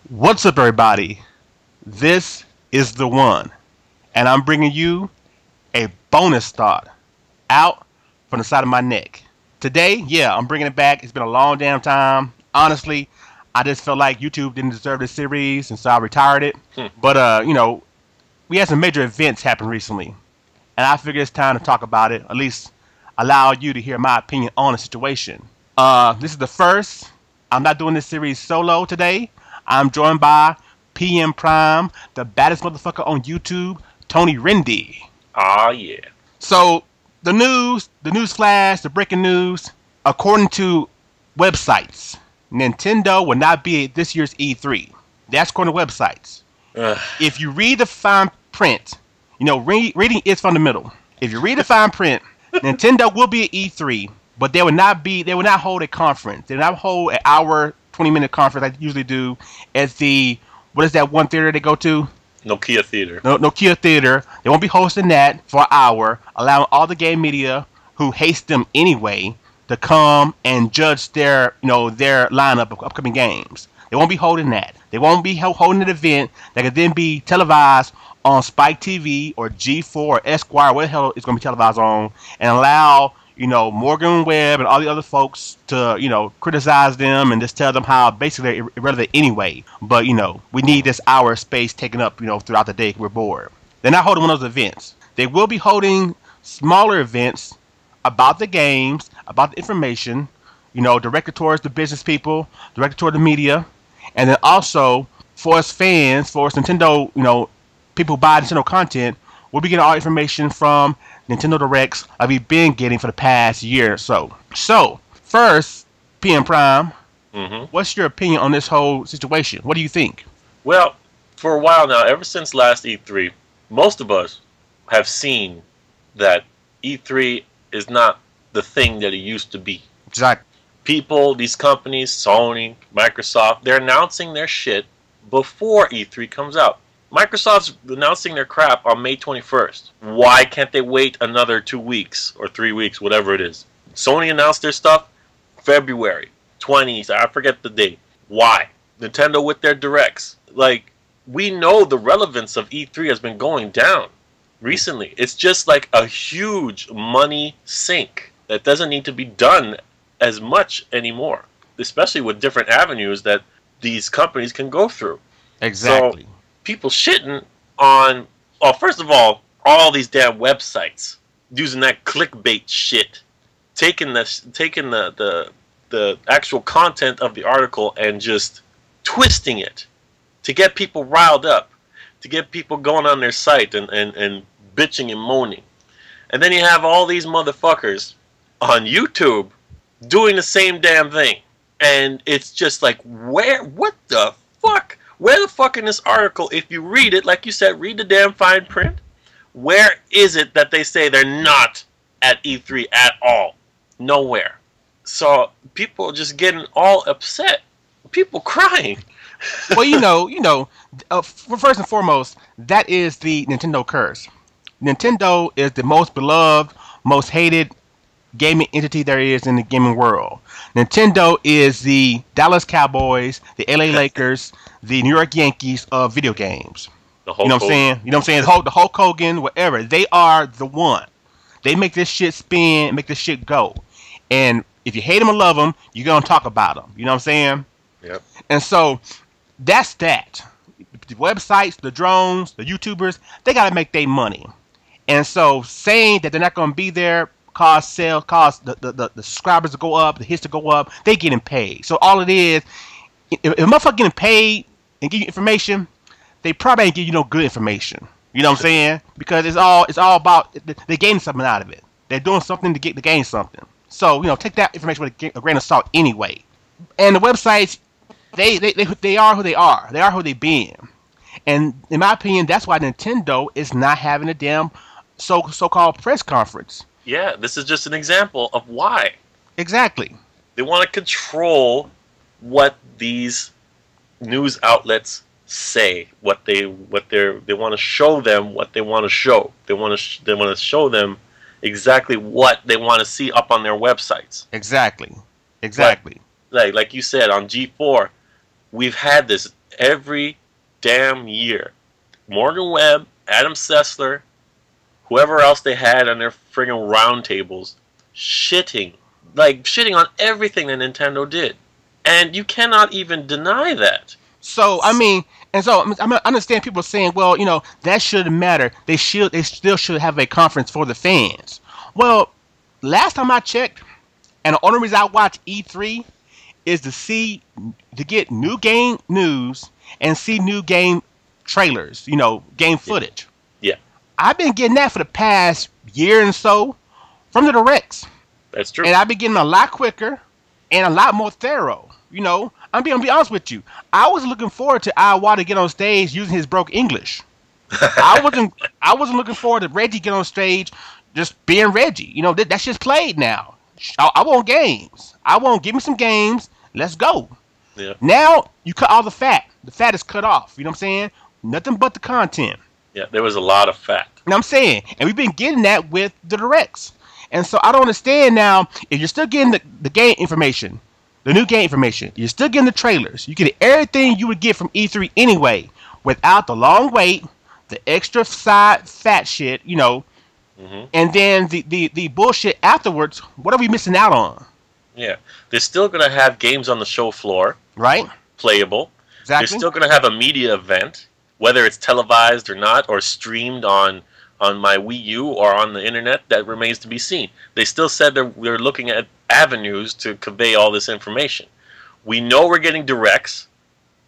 What's up, everybody? This is the one, and I'm bringing you a bonus thought out from the side of my neck. Today, yeah, I'm bringing it back. It's been a long damn time. Honestly, I just felt like YouTube didn't deserve this series, and so I retired it. But we had some major events happen recently, and I figured it's time to talk about it. At least allow you to hear my opinion on the situation. This is the first. I'm not doing this series solo today. I'm joined by PM Prime, the baddest motherfucker on YouTube, Tony Rende. Ah, yeah. So the news flash, the breaking news. According to websites, Nintendo will not be at this year's E3. That's according to websites. If you read the fine print, reading is fundamental. If you read the fine print, Nintendo will be at E3, but they will not hold a conference. They will not hold an hour, 20-minute conference like they usually do at what is that one theater they go to? Nokia Theater. Nokia Theater. They won't be hosting that for an hour, allowing all the game media who hates them anyway to come and judge their lineup of upcoming games. They won't be holding that. They won't be holding an event that could then be televised on Spike TV or G4 or Esquire, what the hell it's going to be televised on, and allow Morgan Webb and all the other folks to, criticize them and just tell them how basically they're irrelevant anyway. But, we need this hour of space taken up, throughout the day. We're bored. They're not holding one of those events. They will be holding smaller events about the games, about the information, directed towards the business people, directed toward the media. And then also, for us fans, for us Nintendo, people who buy Nintendo content, we'll be getting all information from Nintendo Directs like we've been getting for the past year or so. So, first, PM Prime, what's your opinion on this whole situation? What do you think? Well, for a while now, ever since last E3, most of us have seen that E3 is not the thing that it used to be. Exactly. People, these companies, Sony, Microsoft, they're announcing their shit before E3 comes out. Microsoft's announcing their crap on May 21st. Why can't they wait another 2 weeks or 3 weeks, whatever it is? Sony announced their stuff February 20th. I forget the date. Why? Nintendo with their directs. Like, we know the relevance of E3 has been going down recently. It's just like a huge money sink that doesn't need to be done as much anymore, especially with different avenues that these companies can go through. Exactly. So, people shitting on, well, first of all these damn websites using that clickbait shit, taking the actual content of the article and just twisting it to get people riled up, to get people going on their site and bitching and moaning. And then you have all these motherfuckers on YouTube doing the same damn thing. And it's just like, what the fuck? Where the fuck in this article, if you read it, like you said, read the damn fine print, where is it that they say they're not at E3 at all? Nowhere. So people just getting all upset. People crying. Well, first and foremost, that is the Nintendo curse. Nintendo is the most beloved, most hated gaming entity there is in the gaming world. Nintendo is the Dallas Cowboys, the LA Lakers, the New York Yankees of video games. You know what I'm saying? The Hulk Hogan, whatever. They are the one. They make this shit spin, make this shit go. And if you hate them or love them, you're going to talk about them. You know what I'm saying? Yep. And so, that's that. The websites, the drones, the YouTubers, they got to make their money. And so, saying that they're not going to be there cause the subscribers to go up, the hits to go up, they getting paid. So all it is, if a motherfucker getting paid and give you information, they probably ain't give you no good information. You know what I'm saying? Because it's all about they getting something out of it. They're doing something to gain something. So take that information with a grain of salt anyway. And the websites, they are who they are. They are who they been. And in my opinion, that's why Nintendo is not having a damn so-called press conference. Yeah, this is just an example of why. Exactly. They want to control what these news outlets say, they want to show them what they want to show. They want to show them exactly what they want to see up on their websites. Exactly. Like you said on G4, we've had this every damn year. Morgan Webb, Adam Sessler, whoever else they had on their friggin' roundtables, shitting on everything that Nintendo did. And you cannot even deny that. So I mean, I understand people saying, well, that shouldn't matter. They still should have a conference for the fans. Well, last time I checked, and the only reason I watch E3 is to get new game news and see new game trailers, game footage. Yeah. I've been getting that for the past year and so from the directs. That's true. And I've been getting a lot quicker and a lot more thorough. I'm be honest with you. I was looking forward to Iowa to get on stage using his broke English. I wasn't looking forward to Reggie get on stage just being Reggie. That's just played now. I want games. Give me some games. Let's go. Yeah. Now you cut all the fat. The fat is cut off. You know what I'm saying? Nothing but the content. Yeah, there was a lot of fat. You know what I'm saying? And we've been getting that with the directs. And so I don't understand now, if you're still getting the game information, the new game information, you're still getting the trailers. You get everything you would get from E3 anyway, without the long wait, the extra side fat shit, and then the bullshit afterwards. What are we missing out on? Yeah, they're still going to have games on the show floor. Right. Playable. Exactly. They're still going to have a media event, whether it's televised or not, or streamed on my Wii U or on the internet. That remains to be seen. They still said they're looking at avenues to convey all this information. We know we're getting directs.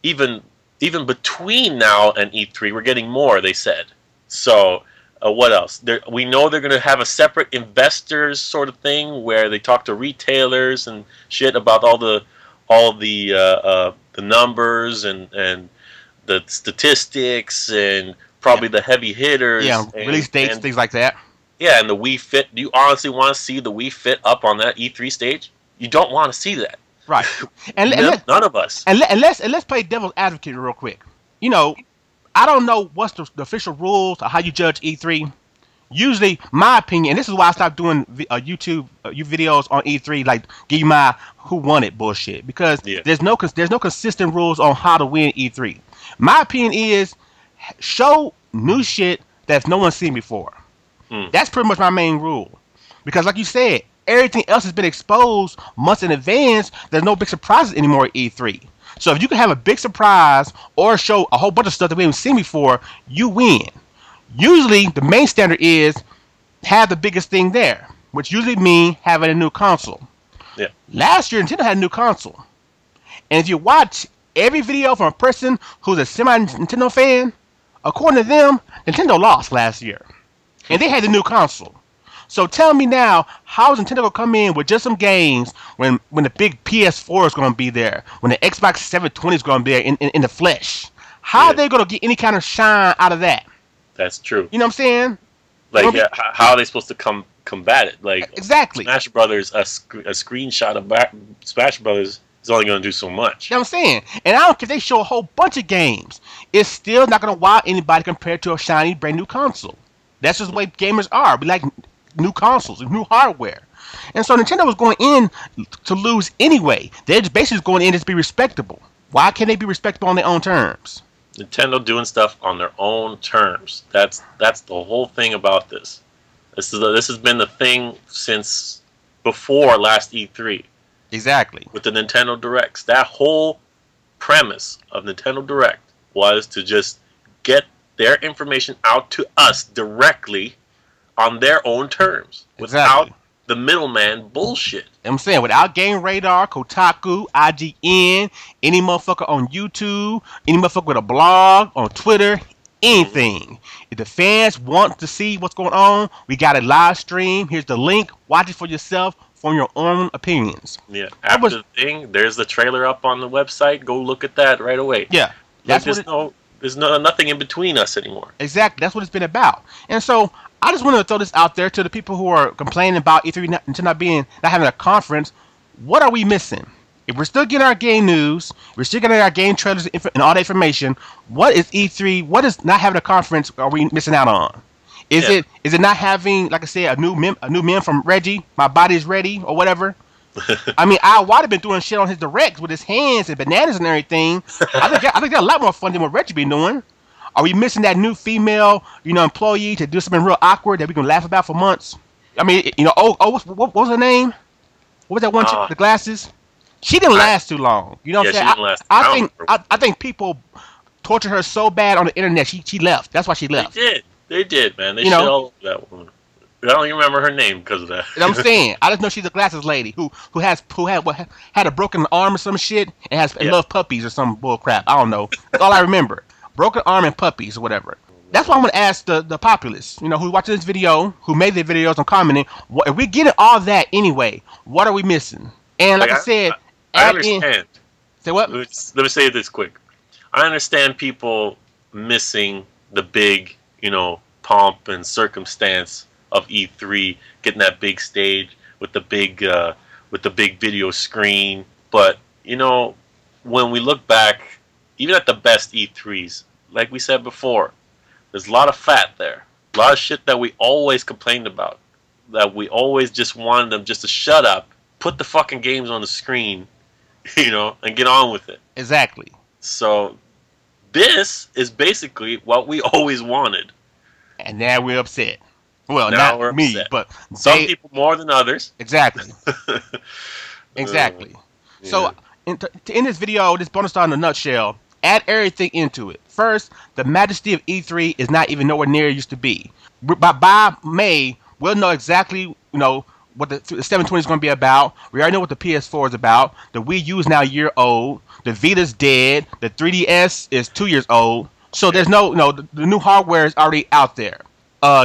Even between now and E3, we're getting more, they said. So, what else? We know they're going to have a separate investors sort of thing where they talk to retailers and shit about all the numbers and the statistics and probably the heavy hitters. Yeah, release dates, things like that. Yeah, and the Wii Fit. Do you honestly want to see the Wii Fit up on that E3 stage? You don't want to see that. Right. And none of us. And let's play devil's advocate real quick. I don't know what's the official rules or how you judge E3. Usually, my opinion, and this is why I stopped doing YouTube videos on E3, like give you my who won it bullshit, because there's no consistent rules on how to win E3. My opinion is show new shit that no one's seen before. That's pretty much my main rule, because like you said, everything else has been exposed months in advance. There's no big surprises anymore at E3. So if you can have a big surprise or show a whole bunch of stuff that we haven't seen before, you win. Usually, the main standard is have the biggest thing there, which usually means having a new console. Yeah. Last year, Nintendo had a new console. And if you watch every video from a person who's a semi-Nintendo fan, according to them, Nintendo lost last year. And they had the new console. So tell me now, how is Nintendo going to come in with just some games when the big PS4 is going to be there, when the Xbox 720 is going to be there in the flesh? How are they going to get any kind of shine out of that? That's true. You know what I'm saying? Like, how are they supposed to combat it? Like, exactly. Smash Brothers, a screenshot of Smash Brothers is only going to do so much. You know what I'm saying? And I don't care if they show a whole bunch of games. It's still not going to wow anybody compared to a shiny, brand new console. That's just the way gamers are. We like new consoles and new hardware. And so Nintendo was going in to lose anyway. They're just basically going in to be respectable. Why can't they be respectable on their own terms? Nintendo doing stuff on their own terms. That's the whole thing about this. This has been the thing since before last E3. Exactly. With the Nintendo Directs. That whole premise of Nintendo Direct was to just get their information out to us directly on their own terms. Without the middleman bullshit. I'm saying, without Game Radar, Kotaku, IGN, any motherfucker on YouTube, any motherfucker with a blog, on Twitter, anything. If the fans want to see what's going on, we got a live stream. Here's the link. Watch it for yourself, form your own opinions. Yeah. After the thing, there's the trailer up on the website. Go look at that right away. Yeah. There's nothing in between us anymore. Exactly. That's what it's been about. And so I just wanted to throw this out there to the people who are complaining about E3 not having a conference. What are we missing? If we're still getting our game news, we're still getting our game trailers and all that information, what is E3? What is not having a conference are we missing out on? Is it not having, like I said, a new meme from Reggie, My Body is Ready, or whatever? I mean, Al White have been doing shit on his directs with his hands and bananas and everything. I think they're a lot more fun than what Reggie been doing. Are we missing that new female, employee to do something real awkward that we can laugh about for months? I mean, what was her name? What was that one chick with the glasses? She didn't last too long. You know what I'm saying? She didn't last. I think people tortured her so bad on the internet. She left. That's why she left. They did, man. They shit all over that woman. I don't even remember her name because of that. You know what I'm saying? I just know she's a glasses lady who had a broken arm or some shit and love puppies or some bull crap. I don't know. That's all I remember. Broken arm and puppies or whatever. That's why I'm gonna ask the populace, who's watching this video, who made the videos and commenting. If we get all that anyway, what are we missing? And like I said, I understand. Say what? Let me say this quick. I understand people missing the big, pomp and circumstance of E3, getting that big stage with the big video screen. But when we look back, even at the best E3s, like we said before, there's a lot of fat there, a lot of shit that we always complained about, that we always just wanted them just to shut up, put the fucking games on the screen, and get on with it. Exactly. So this is basically what we always wanted. And now we're upset. Well, now not me, upset. But some people more than others. Exactly. Exactly. Yeah. So to end this video, this bonus star in a nutshell, add everything into it. First, the majesty of E3 is not even nowhere near it used to be. By May, we'll know exactly, what the 720 is going to be about. We already know what the PS4 is about. The Wii U is now a year old. The Vita's dead. The 3DS is 2 years old. So there's the new hardware is already out there.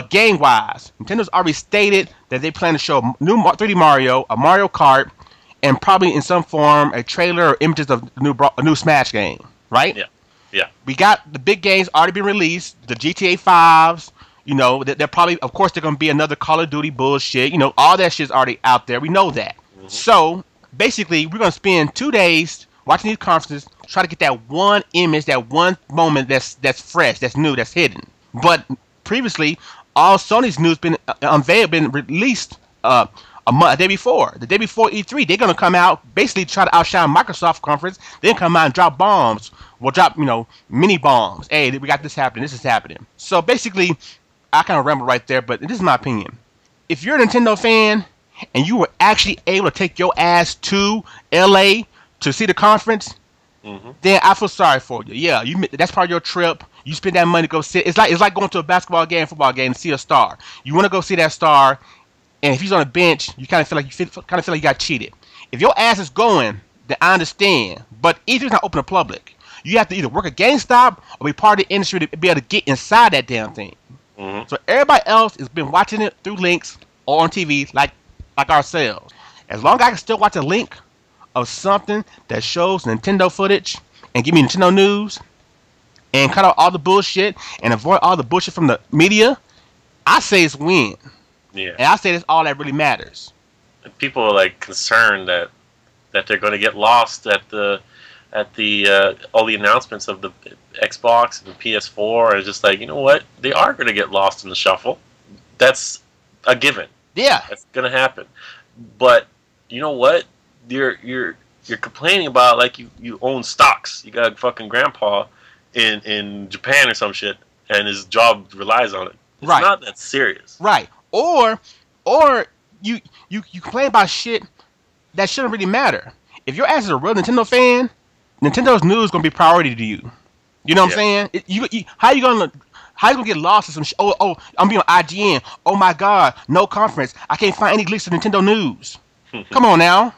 Game-wise, Nintendo's already stated that they plan to show new 3D Mario, a Mario Kart, and probably in some form a trailer or images of a new Smash game, right? Yeah. We got the big games already been released, the GTA 5s, they're probably, of course, they're going to be another Call of Duty bullshit, all that shit's already out there. We know that. Mm-hmm. So, basically, we're going to spend 2 days watching these conferences, try to get that one image, that one moment that's fresh, that's new, that's hidden. But previously, all Sony's news been unveiled, been released a day before. The day before E3, they're gonna come out, basically try to outshine Microsoft conference. Then come out and drop bombs. We'll drop, mini bombs. Hey, we got this happening. This is happening. So basically, I kind of ramble right there, but this is my opinion. If you're a Nintendo fan and you were actually able to take your ass to LA to see the conference, then I feel sorry for you. Yeah, that's part of your trip. You spend that money to go sit. It's like going to a basketball game, football game, to see a star. You want to go see that star, and if he's on a bench, you kind of feel like you got cheated. If your ass is going, then I understand. But E3's not open to public. You have to either work at GameStop or be part of the industry to be able to get inside that damn thing. So everybody else has been watching it through links or on TV like ourselves. As long as I can still watch a link of something that shows Nintendo footage and give me Nintendo news and cut out all the bullshit and avoid all the bullshit from the media, I say it's win. Yeah. And I say that's all that really matters. People are concerned that they're going to get lost at the all the announcements of the Xbox and the PS4. It's just you know what? They are going to get lost in the shuffle. That's a given. Yeah. That's going to happen. But you know what? You're complaining about you own stocks. You got a fucking grandpa in Japan or some shit, and his job relies on it. It's not that serious. Right. Or you complain about shit that shouldn't really matter. If your ass is a real Nintendo fan, Nintendo's news is gonna be priority to you. You know what I'm saying? How you gonna get lost in some shit? Oh, I'm being on IGN. Oh my god, no conference. I can't find any leaks of Nintendo news. Come on now.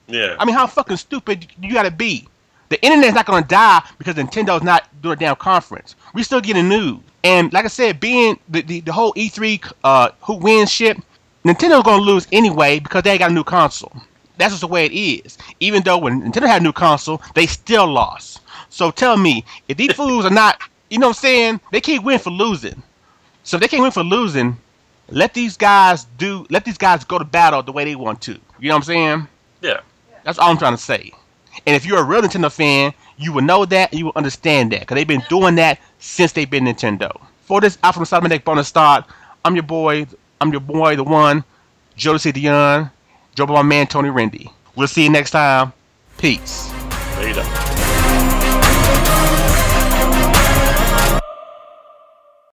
Yeah. I mean, how fucking stupid you gotta be? The internet's not gonna die because Nintendo's not doing a damn conference. We still getting news. And like I said, being the whole E3 who wins shit, Nintendo's gonna lose anyway because they ain't got a new console. That's just the way it is. Even though when Nintendo had a new console, they still lost. So tell me, if these fools are not, you know what I'm saying, they can't win for losing. So if they can't win for losing, let these guys go to battle the way they want to. You know what I'm saying? Yeah. That's all I'm trying to say. And if you're a real Nintendo fan, you will know that and you will understand that. Because they've been doing that since they've been Nintendo. For this Alpha Solomon Deck bonus start, I'm your boy, the one, Jodecideion, Joe by my man Tony Rende. We'll see you next time. Peace. Later.